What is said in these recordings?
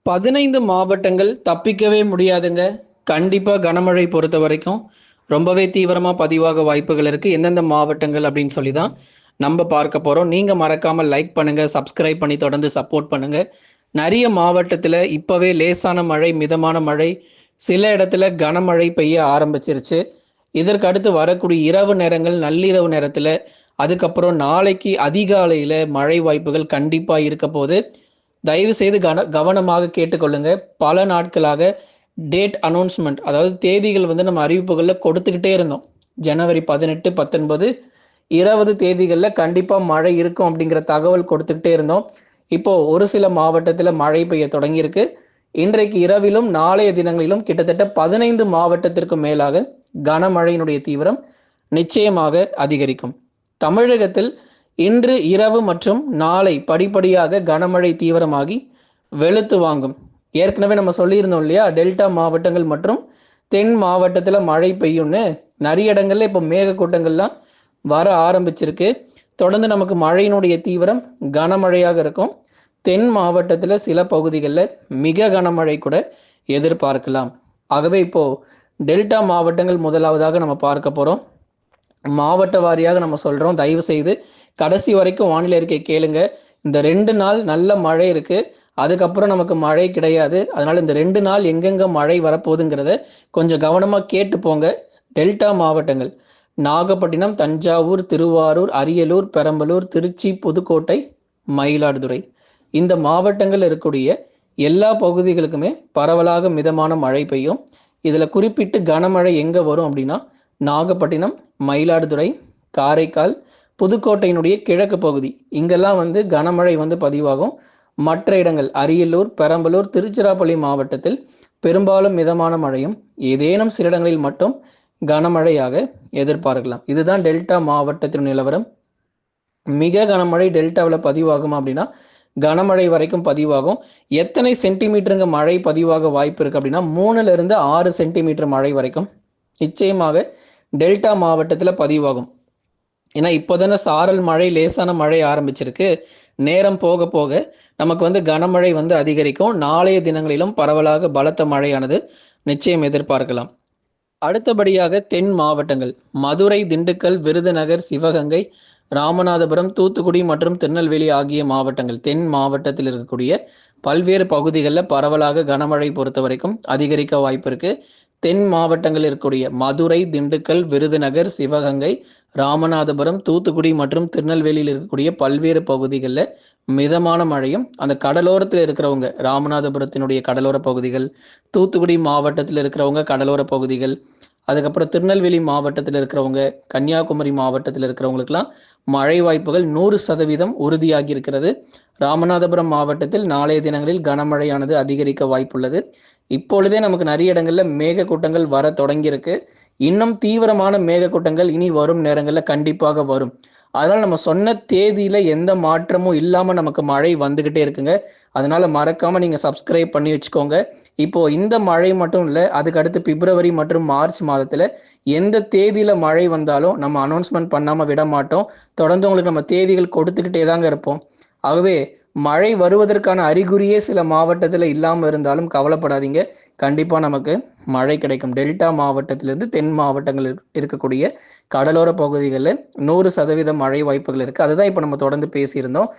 15 மாவட்டங்கள் தப்பிக்கவே முடியாதுங்க. கண்டிப்பா கனமழை பொறுத்தவரைக்கும் ரொம்பவே தீவிரமா பதிவாக வாய்ப்புகள் இருக்கு. எந்தெந்த மாவட்டங்கள் அப்படின்னு சொல்லி தான் நம்ம பார்க்க போறோம். நீங்க மறக்காம லைக் பண்ணுங்க, சப்ஸ்கிரைப் பண்ணி தொடர்ந்து சப்போர்ட் பண்ணுங்க. நெறைய மாவட்டத்துல இப்பவே லேசான மழை, மிதமான மழை, சில இடத்துல கனமழை பெய்ய ஆரம்பிச்சிருச்சு. இதற்கு அடுத்து வரக்கூடிய இரவு நேரங்கள், நள்ளிரவு நேரத்துல, அதுக்கப்புறம் நாளைக்கு அதிகாலையில மழை வாய்ப்புகள் கண்டிப்பா இருக்க போது. தயவு செய்து கவனமாக கேட்டுக்கொள்ளுங்க. பல நாட்களாக டேட் அனௌன்ஸ்மெண்ட், அதாவது தேதிகள் வந்து நம்ம அறிவிப்புகள்ல கொடுத்துக்கிட்டே இருந்தோம். ஜனவரி 18, 19, 20 தேதிகள்ல கண்டிப்பா மழை இருக்கும் அப்படிங்கிற தகவல் கொடுத்துக்கிட்டே இருந்தோம். இப்போ ஒரு சில மாவட்டத்துல மழை பெய்ய தொடங்கியிருக்கு. இன்றைக்கு இரவிலும் நாளைய தினங்களிலும் கிட்டத்தட்ட 15 மாவட்டத்திற்கு மேலாக கனமழையினுடைய தீவிரம் நிச்சயமாக அதிகரிக்கும். தமிழகத்தில் இன்று இரவு மற்றும் நாளை படிப்படியாக கனமழை தீவிரமாகி வெளுத்து வாங்கும். ஏற்கனவே நம்ம சொல்லியிருந்தோம் இல்லையா, டெல்டா மாவட்டங்கள் மற்றும் தென் மாவட்டத்தில் மழை பெய்யும்னு. நிறைய இடங்கள்ல இப்போ மேகக்கூட்டங்கள்லாம் வர ஆரம்பிச்சிருக்கு. தொடர்ந்து நமக்கு மழையினுடைய தீவிரம் கனமழையாக இருக்கும். தென் மாவட்டத்தில் சில பகுதிகளில் மிக கனமழை கூட எதிர்பார்க்கலாம். ஆகவே இப்போ டெல்டா மாவட்டங்கள் முதலாவதாக நம்ம பார்க்க போகிறோம். மாவட்ட வாரியாக நம்ம சொல்கிறோம். தயவு செய்து கடைசி வரைக்கும் வானிலை அறிக்கை கேளுங்க. இந்த 2 நாள் நல்ல மழை இருக்கு. அதுக்கப்புறம் நமக்கு மழை கிடையாது. அதனால இந்த 2 நாள் எங்கெங்க மழை வரப்போகுதுங்கிறத கொஞ்சம் கவனமாக கேட்டு போங்க. டெல்டா மாவட்டங்கள் நாகப்பட்டினம், தஞ்சாவூர், திருவாரூர், அரியலூர், பெரம்பலூர், திருச்சி, புதுக்கோட்டை, மயிலாடுதுறை, இந்த மாவட்டங்கள் இருக்கக்கூடிய எல்லா பகுதிகளுக்குமே பரவலாக மிதமான மழை பெய்யும். இதில் குறிப்பிட்டு கனமழை எங்கே வரும் அப்படின்னா, நாகப்பட்டினம், மயிலாடுதுறை, காரைக்கால், புதுக்கோட்டையினுடைய கிழக்கு பகுதி, இங்கெல்லாம் வந்து கனமழை வந்து பதிவாகும். மற்ற இடங்கள் அரியலூர், பெரம்பலூர், திருச்சிராப்பள்ளி மாவட்டத்தில் பெரும்பாலும் மிதமான மழையும், ஏதேனும் சில இடங்களில் மட்டும் கனமழையாக எதிர்பார்க்கலாம். இதுதான் டெல்டா மாவட்டத்தின் நிலவரம். மிக கனமழை டெல்டாவில் பதிவாகும் அப்படின்னா கனமழை வரைக்கும் பதிவாகும். எத்தனை சென்டிமீட்டருங்க மழை பதிவாக வாய்ப்பு இருக்கு அப்படின்னா 3ல இருந்து 6 சென்டிமீட்டர் மழை வரைக்கும் நிச்சயமாக டெல்டா மாவட்டத்தில் பதிவாகும். ஏன்னா இப்போதானே சாரல் மழை, லேசான மழை ஆரம்பிச்சிருக்கு. நேரம் போக போக நமக்கு வந்து கனமழை வந்து அதிகரிக்கும். நாளைய தினங்களிலும் பரவலாக பலத்த மழையானது நிச்சயம் எதிர்பார்க்கலாம். அடுத்தபடியாக தென் மாவட்டங்கள் மதுரை, திண்டுக்கல், விருதுநகர், சிவகங்கை, ராமநாதபுரம், தூத்துக்குடி மற்றும் திருநெல்வேலி ஆகிய மாவட்டங்கள், தென் மாவட்டத்தில் இருக்கக்கூடிய பல்வேறு பகுதிகளில் பரவலாக கனமழை பொறுத்த வரைக்கும் அதிகரிக்க வாய்ப்பு இருக்கு. தென் மாவட்டங்கள் இருக்கக்கூடிய மதுரை, திண்டுக்கல், விருதுநகர், சிவகங்கை, ராமநாதபுரம், தூத்துக்குடி மற்றும் திருநெல்வேலியில் இருக்கக்கூடிய பல்வேறு பகுதிகளில் மிதமான மழையும், அந்த கடலோரத்தில் இருக்கிறவங்க, ராமநாதபுரத்தினுடைய கடலோர பகுதிகள், தூத்துக்குடி மாவட்டத்தில் இருக்கிறவங்க கடலோர பகுதிகள், அதுக்கப்புறம் திருநெல்வேலி மாவட்டத்தில் இருக்கிறவங்க, கன்னியாகுமரி மாவட்டத்தில் இருக்கிறவங்களுக்கெல்லாம் மழை வாய்ப்புகள் 100% உறுதியாகி இருக்கிறது. ராமநாதபுரம் மாவட்டத்தில் நாளைய தினங்களில் கனமழையானது அதிகரிக்க வாய்ப்புள்ளது. இப்பொழுதே நமக்கு நிறைய இடங்கள்ல மேகக்கூட்டங்கள் வர தொடங்கியிருக்கு. இன்னும் தீவிரமான மேகக்கூட்டங்கள் இனி வரும் நேரங்களில் கண்டிப்பாக வரும். அதனால நம்ம சொன்ன தேதியில எந்த மாற்றமும் இல்லாம நமக்கு மழை வந்துகிட்டே இருக்குங்க. அதனால மறக்காம நீங்க சப்ஸ்கிரைப் பண்ணி வச்சுக்கோங்க. இப்போ இந்த மழை மட்டும் இல்லை, அதுக்கு அடுத்து பிப்ரவரி மற்றும் மார்ச் மாதத்துல எந்த தேதியில மழை வந்தாலும் நம்ம அனௌன்ஸ்மெண்ட் பண்ணாம விட மாட்டோம். தொடர்ந்து உங்களுக்கு நம்ம தேதிகள் கொடுத்துக்கிட்டே தாங்க இருப்போம். ஆகவே மழை வருவதற்கான அறிகுறியே சில மாவட்டத்தில் இல்லாமல் இருந்தாலும் கவலைப்படாதீங்க. கண்டிப்பாக நமக்கு மழை கிடைக்கும். டெல்டா மாவட்டத்திலிருந்து தென் மாவட்டங்கள் இருக்கக்கூடிய கடலோர பகுதிகளில் 100% மழை வாய்ப்புகள் இருக்குது. அதுதான் இப்போ நம்ம தொடர்ந்து பேசியிருந்தோம்.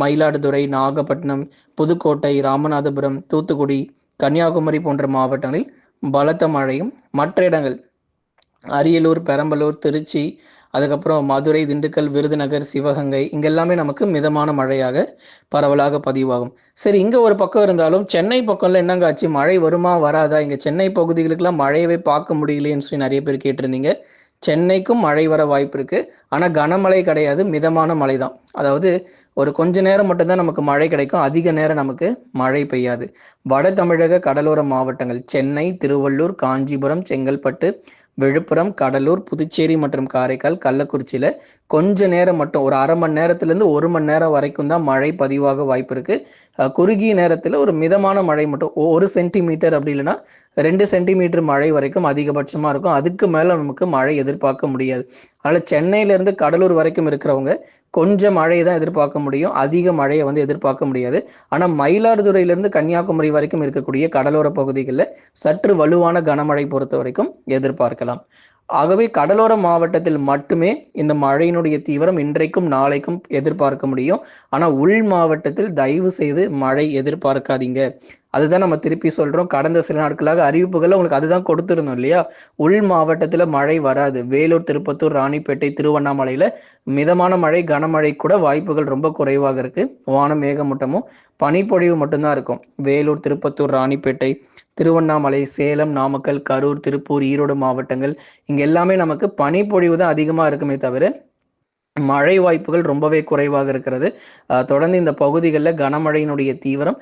மயிலாடுதுறை, நாகப்பட்டினம், புதுக்கோட்டை, ராமநாதபுரம், தூத்துக்குடி, கன்னியாகுமரி போன்ற மாவட்டங்களில் பலத்த மழையும், மற்ற இடங்கள் அரியலூர், பெரம்பலூர், திருச்சி, அதுக்கப்புறம் மதுரை, திண்டுக்கல், விருதுநகர், சிவகங்கை, இங்கெல்லாமே நமக்கு மிதமான மழையாக பரவலாக பதிவாகும். சரி, இங்கே ஒரு பக்கம் இருந்தாலும் சென்னை பக்கம்ல என்னங்க ஆச்சு, மழை வருமா வராதா, இங்கே சென்னை பகுதிகளுக்கெல்லாம் மழையவே பார்க்க முடியலையேன்னு சொல்லி நிறைய பேர் கேட்டிருந்தீங்க. சென்னைக்கும் மழை வர வாய்ப்பு இருக்கு. ஆனால் கனமழை கிடையாது, மிதமான மழை தான். அதாவது ஒரு கொஞ்ச நேரம் மட்டும்தான் நமக்கு மழை கிடைக்கும், அதிக நேரம் நமக்கு மழை பெய்யாது. வட தமிழக கடலோர மாவட்டங்கள் சென்னை, திருவள்ளூர், காஞ்சிபுரம், செங்கல்பட்டு, விழுப்புரம், கடலூர், புதுச்சேரி மற்றும் காரைக்கால், கள்ளக்குறிச்சியில் கொஞ்ச நேரம் மட்டும் ஒரு அரை மணி நேரத்திலேருந்து 1 மணி நேரம் வரைக்கும் தான் மழை பதிவாக வாய்ப்பு இருக்கு. குறுகிய நேரத்தில் ஒரு மிதமான மழை மட்டும் 1 சென்டிமீட்டர் அப்படி இல்லைன்னா 2 சென்டிமீட்டர் மழை வரைக்கும் அதிகபட்சமாக இருக்கும். அதுக்கு மேலே நமக்கு மழை எதிர்பார்க்க முடியாது. அதனால் சென்னையிலேருந்து கடலூர் வரைக்கும் இருக்கிறவங்க கொஞ்சம் மழையை தான் எதிர்பார்க்க முடியும். அதிக மழையை வந்து எதிர்பார்க்க முடியாது. ஆனால் மயிலாடுதுறையிலேருந்து கன்னியாகுமரி வரைக்கும் இருக்கக்கூடிய கடலோர பகுதிகளில் சற்று வலுவான கனமழை பொறுத்த வரைக்கும் எதிர்பார்க்கலாம். ஆகவே கடலோர மாவட்டத்தில் மட்டுமே இந்த மழையினுடைய தீவிரம் இன்றைக்கும் நாளைக்கும் எதிர்பார்க்க முடியும். ஆனால் உள் மாவட்டத்தில் தயவு செய்து மழை எதிர்பார்க்காதீங்க. அதுதான் நம்ம திருப்பி சொல்றோம். கடந்த சில நாட்களாக அறிவிப்புகளை உங்களுக்கு அதுதான் கொடுத்துருந்தோம் இல்லையா? உள் மாவட்டத்தில் மழை வராது. வேலூர், திருப்பத்தூர், ராணிப்பேட்டை, திருவண்ணாமலையில மிதமான மழை, கனமழை கூட வாய்ப்புகள் ரொம்ப குறைவாக இருக்கு. வானம் மேகமூட்டமும் பனிப்பொழிவு மட்டும்தான் இருக்கும். வேலூர், திருப்பத்தூர், ராணிப்பேட்டை, திருவண்ணாமலை, சேலம், நாமக்கல், கரூர், திருப்பூர், ஈரோடு மாவட்டங்கள் இங்க எல்லாமே நமக்கு பனிப்பொழிவு தான் அதிகமா இருக்குமே தவிர மழை வாய்ப்புகள் ரொம்பவே குறைவாக இருக்கிறது. தொடர்ந்து இந்த பகுதிகளில் கனமழையினுடைய தீவிரம்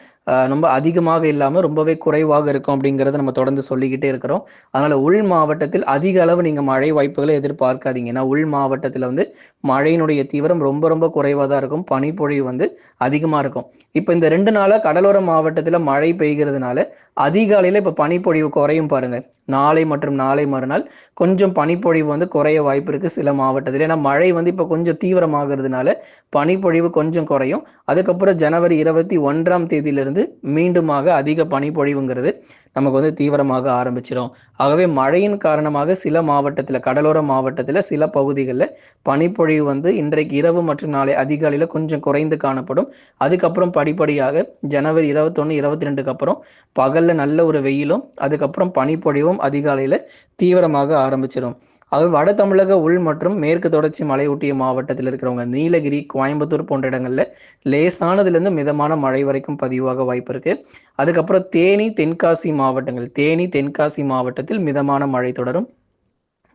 ரொம்ப அதிகமாக இல்லாமல் ரொம்பவே குறைவாக இருக்கும் அப்படிங்கிறத நம்ம தொடர்ந்து சொல்லிக்கிட்டே இருக்கிறோம். அதனால உள் மாவட்டத்தில் அதிக அளவு நீங்கள் மழை வாய்ப்புகளை எதிர்பார்க்காதீங்க. ஏன்னா உள் மாவட்டத்தில் வந்து மழையினுடைய தீவிரம் ரொம்ப ரொம்ப குறைவாக தான் இருக்கும். பனிப்பொழிவு வந்து அதிகமாக இருக்கும். இப்போ இந்த 2 நாளாக கடலோர மாவட்டத்தில் மழை பெய்கிறதுனால அதிகாலையில் இப்போ பனிப்பொழிவு குறையும் பாருங்க. நாளை மற்றும் நாளை மறுநாள் கொஞ்சம் பனிப்பொழிவு வந்து குறைய வாய்ப்பு இருக்கு சில மாவட்டத்தில். ஏன்னா மழை வந்து இப்போ கொஞ்சம் தீவிரமாகிறதுனால பனிப்பொழிவு கொஞ்சம் குறையும். அதுக்கப்புறம் ஜனவரி 21ஆம் தேதியிலிருந்து மீண்டுமாக அதிக பனிப்பொழிவுங்கிறது நமக்கு வந்து தீவிரமாக ஆரம்பிச்சிடும். ஆகவே மழையின் காரணமாக சில மாவட்டத்தில், கடலோர மாவட்டத்தில் சில பகுதிகளில் பனிப்பொழிவு வந்து இன்றைக்கு இரவு மற்றும் நாளை அதிகாலையில் கொஞ்சம் குறைந்து காணப்படும். அதுக்கப்புறம் படிப்படியாக ஜனவரி 21, 22க்கு அப்புறம் பகல்ல நல்ல ஒரு வெயிலும் அதுக்கப்புறம் பனிப்பொழிவும் அதிகாலையில் தீவிரமாக ஆரம்பிச்சிடும். அது வட தமிழக உள் மற்றும் மேற்கு தொடர்ச்சி மலையொட்டிய மாவட்டத்தில் இருக்கிறவங்க நீலகிரி, கோயம்புத்தூர் போன்ற இடங்கள்ல லேசானதுலேருந்து மிதமான மழை வரைக்கும் பதிவாக வாய்ப்பு இருக்கு. அதுக்கப்புறம் தேனி, தென்காசி மாவட்டங்கள், தேனி, தென்காசி மாவட்டத்தில் மிதமான மழை தொடரும்.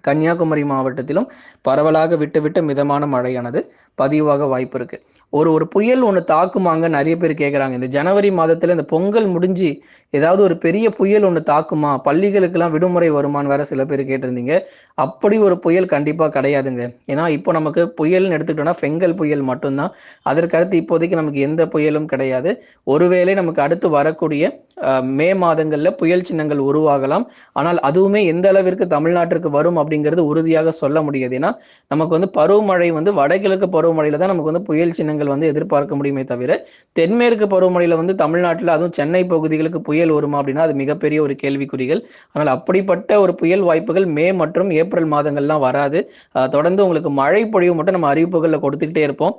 கன்னியாகுமரி மாவட்டத்திலும் பரவலாக விட்டு விட்டு மிதமான மழையானது பதிவாக வாய்ப்பு இருக்கு. ஒரு புயல் ஒன்று தாக்குமாங்க நிறைய பேர் கேட்குறாங்க. இந்த ஜனவரி மாதத்துல இந்த பொங்கல் முடிஞ்சு ஏதாவது ஒரு பெரிய புயல் ஒன்று தாக்குமா, பள்ளிகளுக்கெல்லாம் விடுமுறை வருமானு வேற சில பேர் கேட்டிருந்தீங்க. அப்படி ஒரு புயல் கண்டிப்பாக கிடையாதுங்க. ஏன்னா இப்போ நமக்கு புயல்னு எடுத்துக்கிட்டோம்னா ஃபெங்கல் புயல் மட்டும்தான். அதற்கடுத்து இப்போதைக்கு நமக்கு எந்த புயலும் கிடையாது. ஒருவேளை நமக்கு அடுத்து வரக்கூடிய மே மாதங்களில் புயல் சின்னங்கள் உருவாகலாம். ஆனால் அதுவுமே எந்த அளவிற்கு தமிழ்நாட்டிற்கு வரும் அப்படிங்கிறது உறுதியாக சொல்ல முடியாது. ஏன்னா நமக்கு வந்து பருவமழை வந்து வடகிழக்கு பருவமழையில தான் நமக்கு வந்து புயல் சின்னங்கள் வந்து எதிர்பார்க்க முடியுமே தவிர தென்மேற்கு பருவமழையில வந்து தமிழ்நாட்டில் அதுவும் சென்னை பகுதிகளுக்கு புயல் வருமா அப்படின்னா அது மிகப்பெரிய ஒரு கேள்விக்குறிகள். ஆனால் அப்படிப்பட்ட ஒரு புயல் வாய்ப்புகள் மே மற்றும் ஏப்ரல் மாதங்கள்லாம் வராது. தொடர்ந்து உங்களுக்கு மழை பொழிவு மட்டும் நம்ம அறிவிப்புகளில் கொடுத்துக்கிட்டே இருப்போம்.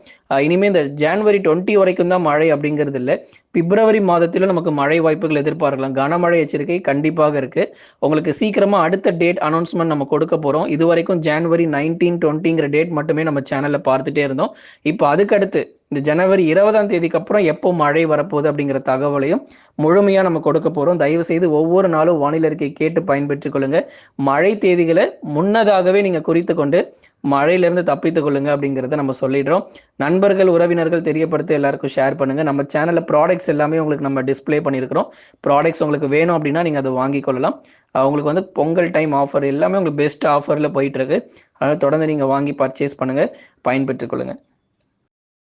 இனிமேல் இந்த ஜனவரி 20 வரைக்கும் தான் மழை அப்படிங்கிறது இல்லை. பிப்ரவரி மாதத்திலும் நமக்கு மழை வாய்ப்புகள் எதிர்பார்க்கலாம். கனமழை எச்சரிக்கை கண்டிப்பாக இருக்கு. உங்களுக்கு சீக்கிரமா அடுத்த டேட் அனௌன்ஸ்மெண்ட் நம்ம கொடுக்க போறோம். இது வரைக்கும் ஜனவரி 19, 20ங்கிற டேட் மட்டுமே நம்ம சேனல்ல பார்த்துட்டே இருந்தோம். இப்போ அதுக்கடுத்து இந்த ஜனவரி 20ஆம் தேதிக்கு அப்புறம் எப்போ மழை வரப்போகுது அப்படிங்கிற தகவலையும் முழுமையா நம்ம கொடுக்க போறோம். தயவு செய்து ஒவ்வொரு நாளும் வானிலை அறிக்கை கேட்டு பயன்பெற்றுக் கொள்ளுங்க. மழை தேதிகளை முன்னதாகவே நீங்க குறித்து கொண்டு மழையிலிருந்து தப்பித்துக் கொள்ளுங்க அப்படிங்கிறத நம்ம சொல்லிடுறோம். நண்பர்கள், உறவினர்கள் தெரியப்படுத்த எல்லாருக்கும் ஷேர் பண்ணுங்க. நம்ம சேனல்ல ப்ராடக்ட்ஸ் எல்லாமே உங்களுக்கு நம்ம டிஸ்பிளே பண்ணியிருக்கிறோம். ப்ராடக்ட்ஸ் உங்களுக்கு வேணும் அப்படின்னா நீங்க அதை வாங்கி கொள்ளலாம். உங்களுக்கு வந்து பொங்கல் டைம் ஆஃபர் எல்லாமே உங்களுக்கு பெஸ்ட் ஆஃபர்ல போயிட்டு இருக்கு. அதனால தொடர்ந்து நீங்க வாங்கி பர்ச்சேஸ் பண்ணுங்க, பயன்பெற்றுக் கொள்ளுங்க.